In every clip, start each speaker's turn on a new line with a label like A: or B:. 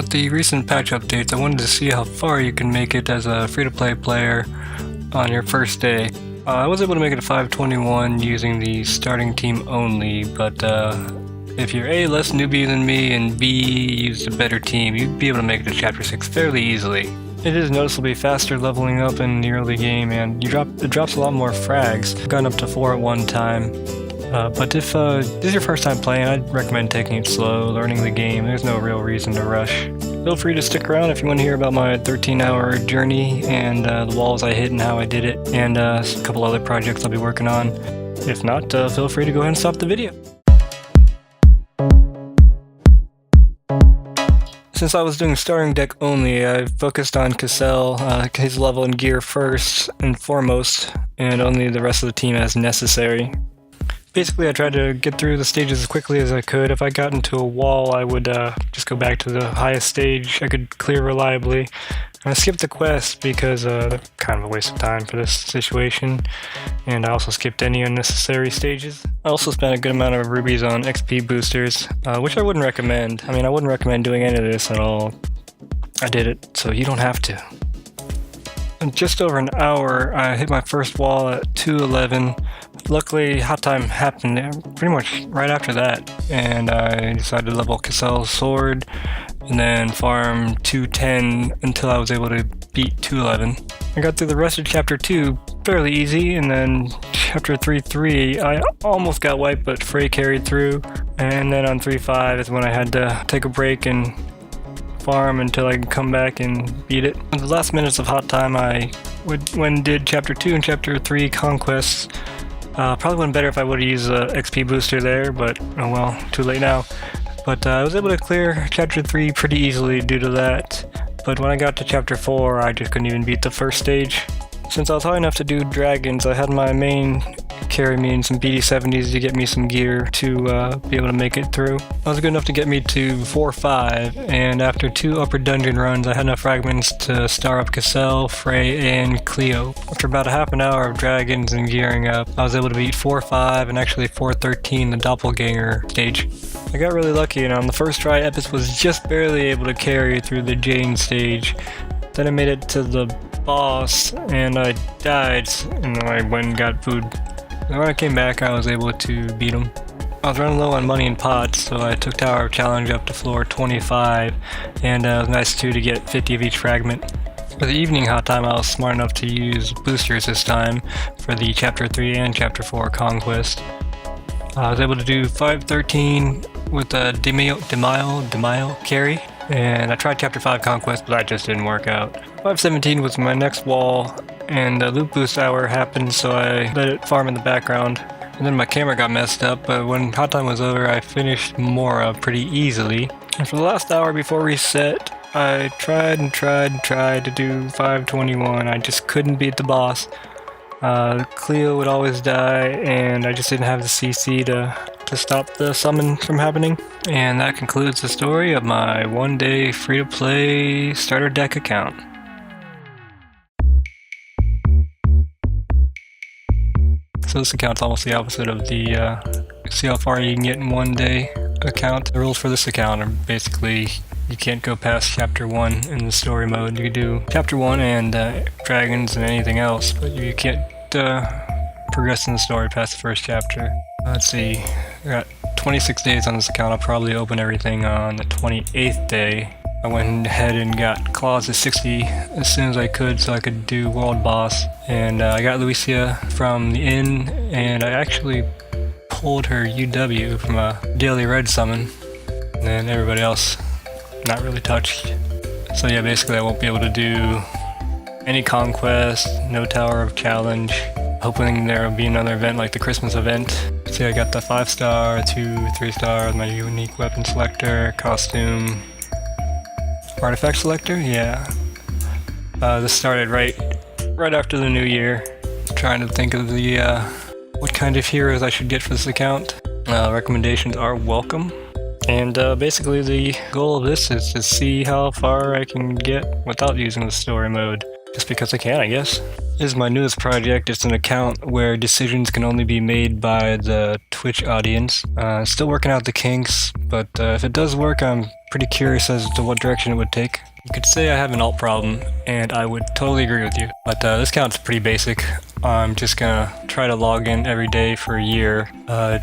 A: with the recent patch updates, I wanted to see how far you can make it as a free-to-play player on your first day. I was able to make it to 521 using the starting team only, but if you're A, less newbie than me, and B, used a better team, you'd be able to make it to Chapter 6 fairly easily. It is noticeably faster leveling up in the early game, and it drops a lot more frags. I've gotten up to 4 at one time. But if this is your first time playing, I'd recommend taking it slow, learning the game. There's no real reason to rush. Feel free to stick around if you want to hear about my 13-hour journey and the walls I hit and how I did it, and a couple other projects I'll be working on. If not, feel free to go ahead and stop the video. Since I was doing starting deck only, I focused on Cassell, his level and gear first and foremost, and only the rest of the team as necessary. Basically, I tried to get through the stages as quickly as I could. If I got into a wall, I would just go back to the highest stage I could clear reliably. I skipped the quest because kind of a waste of time for this situation, and I also skipped any unnecessary stages. I also spent a good amount of rubies on XP boosters, which I wouldn't recommend. I mean, I wouldn't recommend doing any of this at all. I did it, so you don't have to. In just over an hour, I hit my first wall at 211. Luckily, hot time happened pretty much right after that, and I decided to level Cassell's sword and then farm 210 until I was able to beat 211. I got through the rest of Chapter 2 fairly easy, and then Chapter 3-3 I almost got wiped, but Frey carried through, and then on 3-5 is when I had to take a break and farm until I could come back and beat it. In the last minutes of hot time, I did Chapter 2 and Chapter 3 conquests. Probably would have been better if I would have used the XP booster there, but oh well, too late now. But I was able to clear Chapter 3 pretty easily due to that. But when I got to Chapter 4, I just couldn't even beat the first stage. Since I was high enough to do dragons, I had my main carry me in some BD70s to get me some gear to be able to make it through. That was good enough to get me to 4-5, and after 2 upper dungeon runs, I had enough fragments to star up Cassell, Frey, and Cleo. After about a half an hour of dragons and gearing up, I was able to beat 4-5 and actually 4-13, the doppelganger stage. I got really lucky, and on the first try, Epis was just barely able to carry through the Jane stage. Then I made it to the boss, and I died, and I went and got food. And when I came back, I was able to beat him. I was running low on money and pots, so I took Tower of Challenge up to floor 25, and it was nice too to get 50 of each fragment. For the evening hot time, I was smart enough to use boosters this time for the Chapter 3 and Chapter 4 conquest. I was able to do 513 with a Demile carry, and I tried Chapter 5 conquest, but that just didn't work out. 517 was my next wall, and the loot boost hour happened, so I let it farm in the background. And then my camera got messed up, but when hot time was over, I finished Mora pretty easily. And for the last hour before reset, I tried to do 521. I just couldn't beat the boss. Cleo would always die, and I just didn't have the CC to stop the summon from happening. And that concludes the story of my one-day free-to-play starter deck account. So this account's almost the opposite of the see how far you can get in one day account. The rules for this account are basically you can't go past Chapter 1 in the story mode. You can do Chapter 1 and dragons and anything else, but you can't progress in the story past the first chapter. Let's see, I got 26 days on this account. I'll probably open everything on the 28th day. I went ahead and got Claws to 60 as soon as I could so I could do World Boss. And I got Lucia from the inn, and I actually pulled her UW from a Daily Red summon. And then everybody else not really touched. So yeah, basically I won't be able to do any conquest, no Tower of Challenge. Hoping there will be another event like the Christmas event. See, I got the 5-star, 2, 3-star with my unique weapon selector, costume, artifact selector, yeah. This started right after the new year. Trying to think of the what kind of heroes I should get for this account. Recommendations are welcome. And basically the goal of this is to see how far I can get without using the story mode. Just because I can, I guess. This is my newest project. It's an account where decisions can only be made by the Twitch audience. Still working out the kinks, but if it does work, I'm pretty curious as to what direction it would take. You could say I have an alt problem, and I would totally agree with you. But this account's pretty basic. I'm just gonna try to log in every day for a year,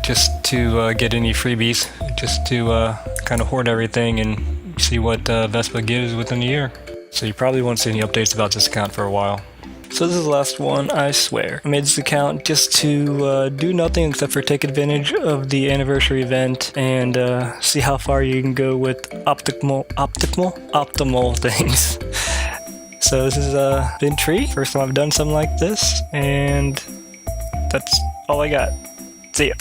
A: just to get any freebies, just to kind of hoard everything and see what Vespa gives within a year. So you probably won't see any updates about this account for a while. So this is the last one, I swear. I made this account just to do nothing except for take advantage of the anniversary event and see how far you can go with optimal things. So this has been Tree. First time I've done something like this, and that's all I got. See ya.